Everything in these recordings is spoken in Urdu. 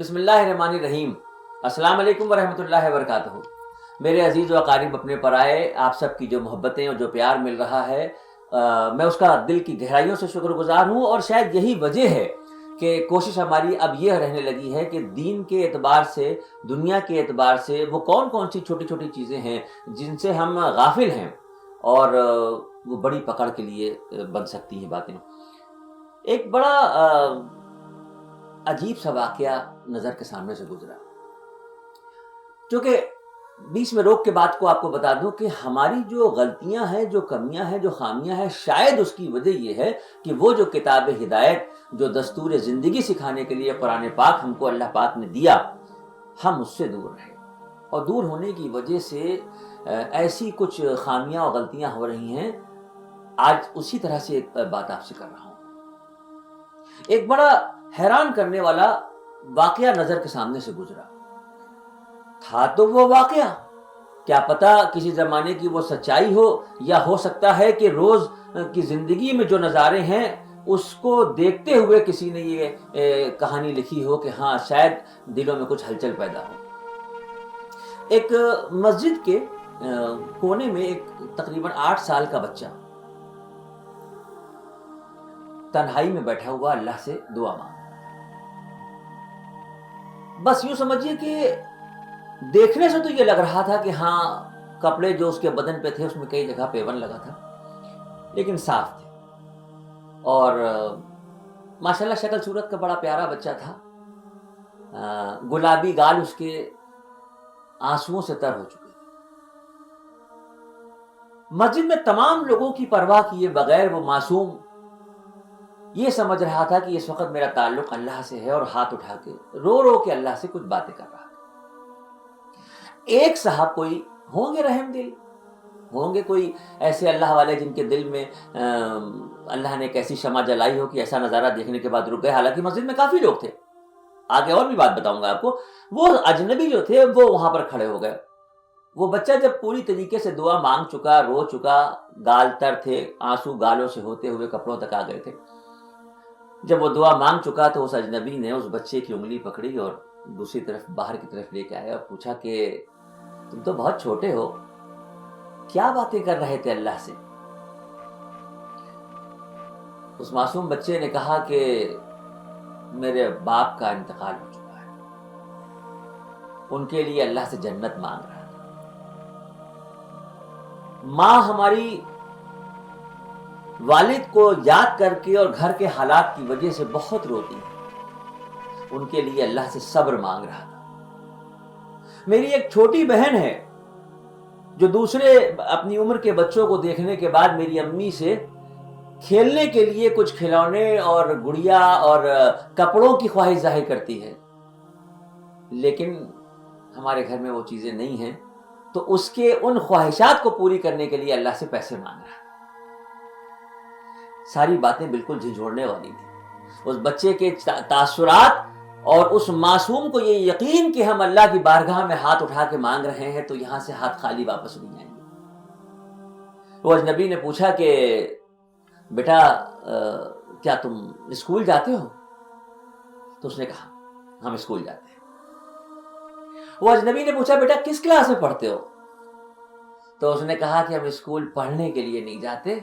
بسم اللہ الرحمن الرحیم۔ السلام علیکم ورحمۃ اللہ وبرکاتہ۔ میرے عزیز و اقارب، اپنے پرائے، آپ سب کی جو محبتیں اور جو پیار مل رہا ہے، میں اس کا دل کی گہرائیوں سے شکر گزار ہوں، اور شاید یہی وجہ ہے کہ کوشش ہماری اب یہ رہنے لگی ہے کہ دین کے اعتبار سے، دنیا کے اعتبار سے وہ کون کون سی چھوٹی چھوٹی چیزیں ہیں جن سے ہم غافل ہیں اور وہ بڑی پکڑ کے لیے بن سکتی ہیں باتیں۔ ایک بڑا عجیب سا واقعہ نظر کے سامنے سے گزرا، چونکہ بیچ میں روک کے بات کو آپ کو بتا دوں کہ ہماری جو غلطیاں ہیں، جو کمیاں ہیں، جو خامیاں ہیں، شاید اس کی وجہ یہ ہے کہ وہ جو کتاب ہدایت، جو دستور زندگی سکھانے کے لیے قرآن پاک ہم کو اللہ پاک نے دیا، ہم اس سے دور رہے، اور دور ہونے کی وجہ سے ایسی کچھ خامیاں اور غلطیاں ہو رہی ہیں۔ آج اسی طرح سے ایک بات آپ سے کر رہا ہوں۔ ایک بڑا حیران کرنے والا واقعہ نظر کے سامنے سے گزرا تھا، تو وہ واقعہ کیا پتا کسی زمانے کی وہ سچائی ہو، یا ہو سکتا ہے کہ روز کی زندگی میں جو نظارے ہیں اس کو دیکھتے ہوئے کسی نے یہ کہانی لکھی ہو کہ ہاں شاید دلوں میں کچھ ہلچل پیدا ہو۔ ایک مسجد کے کونے میں ایک تقریباً 8 سال کا بچہ تنہائی میں بیٹھا ہوا اللہ سے دعا مانگ، بس یوں سمجھیے کہ دیکھنے سے تو یہ لگ رہا تھا کہ ہاں کپڑے جو اس کے بدن پہ تھے اس میں کئی جگہ پیون لگا تھا، لیکن صاف تھے، اور ماشاءاللہ شکل صورت کا بڑا پیارا بچہ تھا۔ گلابی گال اس کے آنسوؤں سے تر ہو چکے تھے۔ مسجد میں تمام لوگوں کی پرواہ کیے بغیر وہ معصوم یہ سمجھ رہا تھا کہ اس وقت میرا تعلق اللہ سے ہے، اور ہاتھ اٹھا کے رو رو کے اللہ سے کچھ باتیں کر رہا تھا۔ ایک صاحب کوئی ہوں گے رحم دل، ہوں گے کوئی ایسے اللہ والے جن کے دل میں اللہ نے ایک ایسی شمع جلائی ہو کہ ایسا نظارہ دیکھنے کے بعد رک گئے، حالانکہ مسجد میں کافی لوگ تھے۔ آگے اور بھی بات بتاؤں گا آپ کو۔ وہ اجنبی جو تھے وہ وہاں پر کھڑے ہو گئے۔ وہ بچہ جب پوری طریقے سے دعا مانگ چکا، رو چکا، گال تر تھے، آنسو گالوں سے ہوتے ہوئے کپڑوں تک آ گئے تھے، جب وہ دعا مانگ چکا تو اس اجنبی نے اس بچے کی انگلی پکڑی اور دوسری طرف باہر کی طرف لے کے آیا اور پوچھا کہ تم تو بہت چھوٹے ہو، کیا باتیں کر رہے تھے اللہ سے؟ اس معصوم بچے نے کہا کہ میرے باپ کا انتقال ہو چکا ہے، ان کے لیے اللہ سے جنت مانگ رہا تھا۔ ماں ہماری والد کو یاد کر کے اور گھر کے حالات کی وجہ سے بہت روتی ہے، ان کے لیے اللہ سے صبر مانگ رہا تھا۔ میری ایک چھوٹی بہن ہے جو دوسرے اپنی عمر کے بچوں کو دیکھنے کے بعد میری امی سے کھیلنے کے لیے کچھ کھلونے اور گڑیا اور کپڑوں کی خواہش ظاہر کرتی ہے، لیکن ہمارے گھر میں وہ چیزیں نہیں ہیں، تو اس کے ان خواہشات کو پوری کرنے کے لیے اللہ سے پیسے مانگ رہا ہے۔ ساری باتیں بالکل جھنجھوڑنے والی تھی۔ اس بچے کے تاثرات اور اس معصوم کو یہ یقین کہ ہم اللہ کی بارگاہ میں ہاتھ اٹھا کے مانگ رہے ہیں تو یہاں سے ہاتھ خالی واپس نہیں آئیں گے۔ وہ اجنبی نے پوچھا کہ بیٹا کیا تم اسکول جاتے ہو؟ تو اس نے کہا ہم اسکول جاتے ہیں۔ وہ اجنبی نے پوچھا بیٹا کس کلاس میں پڑھتے ہو؟ تو اس نے کہا کہ ہم اسکول پڑھنے کے لیے نہیں جاتے،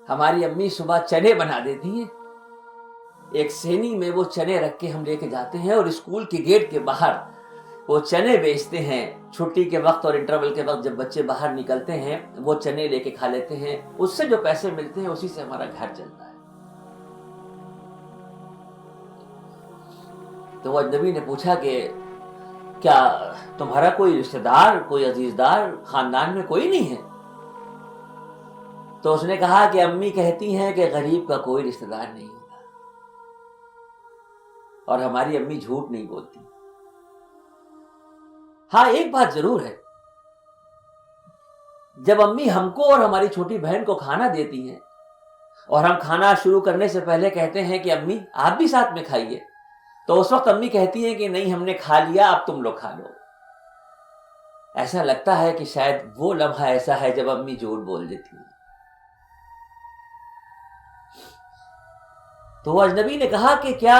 ہماری امی صبح چنے بنا دیتی ہیں، ایک سینی میں وہ چنے رکھ کے ہم لے کے جاتے ہیں، اور اسکول کے گیٹ کے باہر وہ چنے بیچتے ہیں۔ چھٹی کے وقت اور انٹرول کے وقت جب بچے باہر نکلتے ہیں وہ چنے لے کے کھا لیتے ہیں، اس سے جو پیسے ملتے ہیں اسی سے ہمارا گھر چلتا ہے۔ تو وہ اجنبی نے پوچھا کہ کیا تمہارا کوئی رشتہ دار، کوئی عزیزدار خاندان میں کوئی نہیں ہے؟ تو اس نے کہا کہ امی کہتی ہیں کہ غریب کا کوئی رشتہ دار نہیں ہوتا، اور ہماری امی جھوٹ نہیں بولتی۔ ہاں ایک بات ضرور ہے، جب امی ہم کو اور ہماری چھوٹی بہن کو کھانا دیتی ہیں اور ہم کھانا شروع کرنے سے پہلے کہتے ہیں کہ امی آپ بھی ساتھ میں کھائیے، تو اس وقت امی کہتی ہیں کہ نہیں ہم نے کھا لیا، اب تم لوگ کھا لو۔ ایسا لگتا ہے کہ شاید وہ لمحہ ایسا ہے جب امی جھوٹ بول دیتی ہیں۔ تو وہ اجنبی نے کہا کہ کیا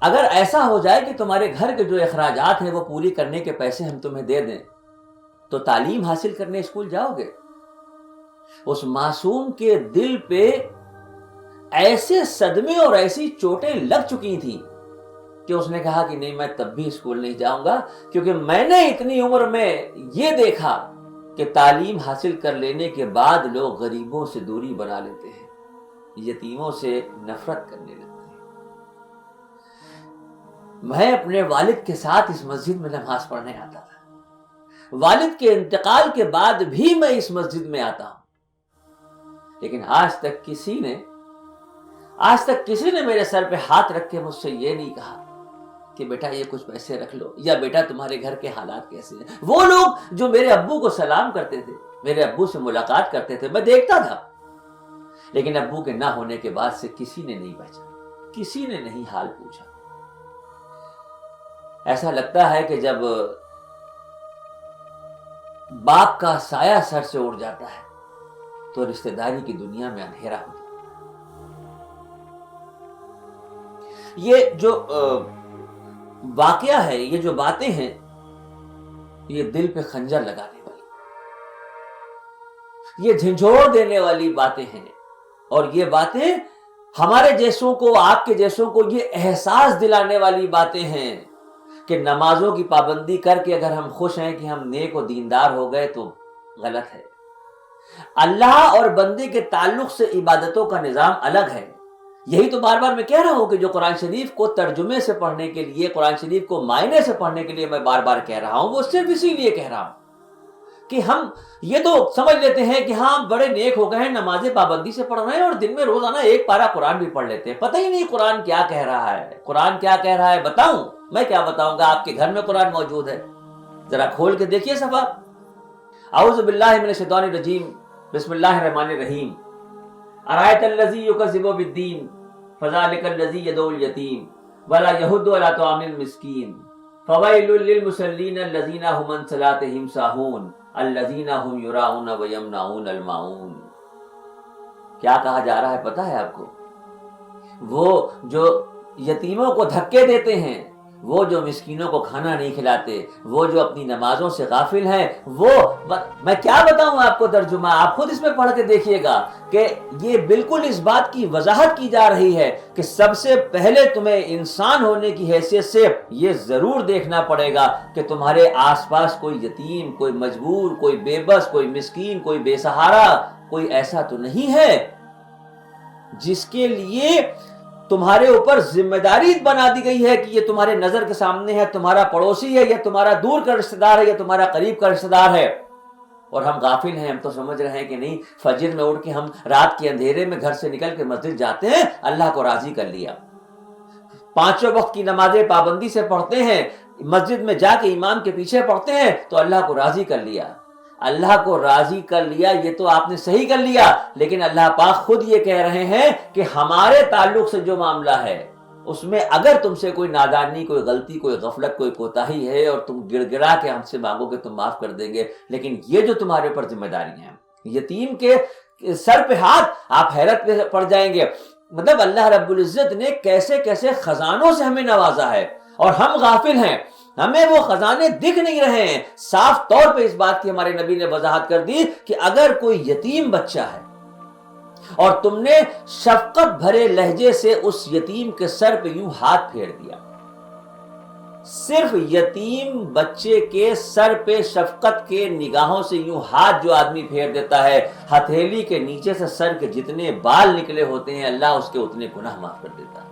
اگر ایسا ہو جائے کہ تمہارے گھر کے جو اخراجات ہیں وہ پوری کرنے کے پیسے ہم تمہیں دے دیں تو تعلیم حاصل کرنے اسکول جاؤ گے؟ اس معصوم کے دل پہ ایسے صدمے اور ایسی چوٹیں لگ چکی تھیں کہ اس نے کہا کہ نہیں، میں تب بھی اسکول نہیں جاؤں گا، کیونکہ میں نے اتنی عمر میں یہ دیکھا کہ تعلیم حاصل کر لینے کے بعد لوگ غریبوں سے دوری بنا لیتے ہیں، یتیموں سے نفرت کرنے لگتے ہیں۔ میں اپنے والد کے ساتھ اس مسجد میں نماز پڑھنے آتا تھا، والد کے انتقال کے بعد بھی میں اس مسجد میں آتا ہوں، لیکن آج تک کسی نے میرے سر پہ ہاتھ رکھ کے مجھ سے یہ نہیں کہا کہ بیٹا یہ کچھ پیسے رکھ لو، یا بیٹا تمہارے گھر کے حالات کیسے ہیں۔ وہ لوگ جو میرے ابو کو سلام کرتے تھے، میرے ابو سے ملاقات کرتے تھے، میں دیکھتا تھا، لیکن ابو کے نہ ہونے کے بعد سے کسی نے نہیں پہچانا، کسی نے نہیں حال پوچھا۔ ایسا لگتا ہے کہ جب باپ کا سایہ سر سے اڑ جاتا ہے تو رشتہ داری کی دنیا میں اندھیرا ہو جاتا ہے۔ یہ جو واقعہ ہے، یہ جو باتیں ہیں، یہ دل پہ خنجر لگانے والی، یہ جھنجھوڑ دینے والی باتیں ہیں، اور یہ باتیں ہمارے جیسوں کو، آپ کے جیسوں کو یہ احساس دلانے والی باتیں ہیں کہ نمازوں کی پابندی کر کے اگر ہم خوش ہیں کہ ہم نیک و دیندار ہو گئے تو غلط ہے۔ اللہ اور بندے کے تعلق سے عبادتوں کا نظام الگ ہے۔ یہی تو بار بار میں کہہ رہا ہوں کہ جو قرآن شریف کو ترجمے سے پڑھنے کے لیے، قرآن شریف کو معنی سے پڑھنے کے لیے میں بار بار کہہ رہا ہوں، وہ صرف اسی لیے کہہ رہا ہوں کہ ہم یہ تو سمجھ لیتے ہیں کہ ہاں بڑے نیک ہو گئے ہیں، نمازیں پابندی سے پڑھ رہے ہیں اور دن میں روزانہ ایک پارہ قرآن بھی پڑھ لیتے ہیں، پتہ ہی نہیں قرآن کیا کہہ رہا ہے۔ قرآن کیا کہہ رہا ہے بتاؤں؟ میں کیا بتاؤں گا، آپ کے گھر میں قرآن موجود ہے، ذرا کھول کے دیکھیے صفحہ۔ اعوذ باللہ من الشیطان الرجیم، بسم اللہ الرحمن الرحیم۔ ارأیت الذی یکذب بالدین فذلک الذی یدعو الیتیم ولا یحض علی طعام المسکین فویل للمصلین الذین هم عن صلاتهم ساہون الذین هم یراؤون ویمنعون الماعون۔ کیا کہا جا رہا ہے پتہ ہے آپ کو؟ وہ جو یتیموں کو دھکے دیتے ہیں، وہ جو مسکینوں کو کھانا نہیں کھلاتے، وہ جو اپنی نمازوں سے غافل ہیں، وہ میں کیا بتاؤں آپ کو ترجمہ، آپ خود اس میں پڑھ کے دیکھیے گا کہ یہ بالکل اس بات کی وضاحت کی جا رہی ہے کہ سب سے پہلے تمہیں انسان ہونے کی حیثیت سے یہ ضرور دیکھنا پڑے گا کہ تمہارے آس پاس کوئی یتیم، کوئی مجبور، کوئی بے بس، کوئی مسکین، کوئی بے سہارا، کوئی ایسا تو نہیں ہے جس کے لیے تمہارے اوپر ذمہ داری بنا دی گئی ہے کہ یہ تمہارے نظر کے سامنے ہے، تمہارا پڑوسی ہے، یا تمہارا دور کا رشتہ دار ہے، یا تمہارا قریب کا رشتہ دار ہے، اور ہم غافل ہیں۔ ہم تو سمجھ رہے ہیں کہ نہیں، فجر میں اٹھ کے ہم رات کے اندھیرے میں گھر سے نکل کے مسجد جاتے ہیں، اللہ کو راضی کر لیا، پانچوں وقت کی نمازیں پابندی سے پڑھتے ہیں، مسجد میں جا کے امام کے پیچھے پڑھتے ہیں تو اللہ کو راضی کر لیا۔ اللہ کو راضی کر لیا یہ تو آپ نے صحیح کر لیا، لیکن اللہ پاک خود یہ کہہ رہے ہیں کہ ہمارے تعلق سے جو معاملہ ہے اس میں اگر تم سے کوئی نادانی، کوئی غلطی، کوئی غفلت، کوئی کوتاہی ہے اور تم گڑ گڑا کے ہم سے مانگو کہ تم معاف کر دیں گے، لیکن یہ جو تمہارے اوپر ذمہ داری ہیں، یتیم کے سر پہ ہاتھ، آپ حیرت پہ پڑ جائیں گے۔ مطلب اللہ رب العزت نے کیسے کیسے خزانوں سے ہمیں نوازا ہے اور ہم غافل ہیں، ہمیں وہ خزانے دکھ نہیں رہے ہیں۔ صاف طور پہ اس بات کی ہمارے نبی نے وضاحت کر دی کہ اگر کوئی یتیم بچہ ہے اور تم نے شفقت بھرے لہجے سے اس یتیم کے سر پہ یوں ہاتھ پھیر دیا، صرف یتیم بچے کے سر پہ شفقت کے نگاہوں سے یوں ہاتھ جو آدمی پھیر دیتا ہے، ہتھیلی کے نیچے سے سر کے جتنے بال نکلے ہوتے ہیں اللہ اس کے اتنے گناہ معاف کر دیتا ہے۔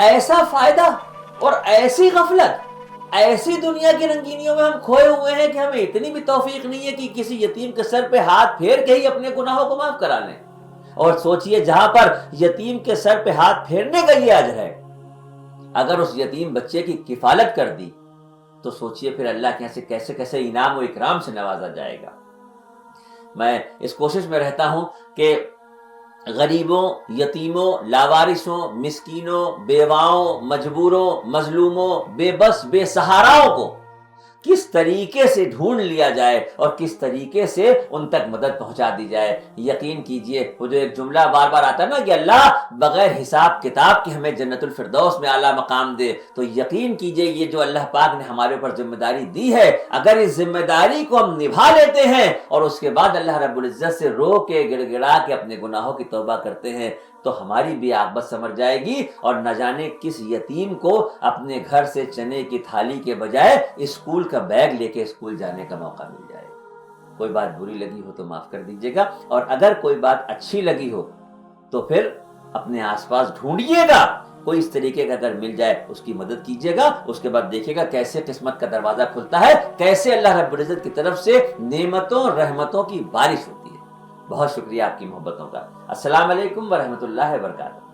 ایسا فائدہ اور ایسی غفلت، ایسی دنیا کی رنگینیوں میں ہم کھوئے ہوئے ہیں کہ ہمیں اتنی بھی توفیق نہیں ہے کہ کسی یتیم کے سر پہ ہاتھ پھیر کے ہی اپنے گناہوں کو معاف کرا لیں۔ اور سوچئے جہاں پر یتیم کے سر پہ ہاتھ پھیرنے کا یہ اجر ہے، اگر اس یتیم بچے کی کفالت کر دی تو سوچئے پھر اللہ کے یہاں سے کیسے کیسے انعام و اکرام سے نوازا جائے گا۔ میں اس کوشش میں رہتا ہوں کہ غریبوں، یتیموں، لاوارثوں، مسکینوں، بیواؤں، مجبوروں، مظلوموں، بے بس، بے سہاراؤں کو کس طریقے سے ڈھونڈ لیا جائے اور کس طریقے سے ان تک مدد پہنچا دی جائے۔ یقین کیجئے وہ جو ایک جملہ بار بار آتا ہے نا کہ اللہ بغیر حساب کتاب کے ہمیں جنت الفردوس میں اعلیٰ مقام دے، تو یقین کیجئے یہ جو اللہ پاک نے ہمارے اوپر ذمہ داری دی ہے، اگر اس ذمہ داری کو ہم نبھا لیتے ہیں اور اس کے بعد اللہ رب العزت سے رو کے گڑ گڑا کے اپنے گناہوں کی توبہ کرتے ہیں تو ہماری بھی عاقبت سمجھ جائے گی، اور نہ جانے کس یتیم کو اپنے گھر سے چنے کی تھالی کے بجائے اسکول کا بیگ لے کے اسکول جانے کا موقع مل جائے گا۔ کوئی بات بری لگی ہو تو معاف کر دیجیے گا، اور اگر کوئی بات اچھی لگی ہو تو پھر اپنے آس پاس ڈھونڈیے گا، کوئی اس طریقے کا اگر مل جائے اس کی مدد کیجیے گا، اس کے بعد دیکھیے گا کیسے قسمت کا دروازہ کھلتا ہے، کیسے اللہ رب العزت کی طرف سے نعمتوں رحمتوں کی بارش ہوتی ہے۔ بہت شکریہ آپ کی محبتوں کا۔ السلام علیکم ورحمۃ اللہ وبرکاتہ۔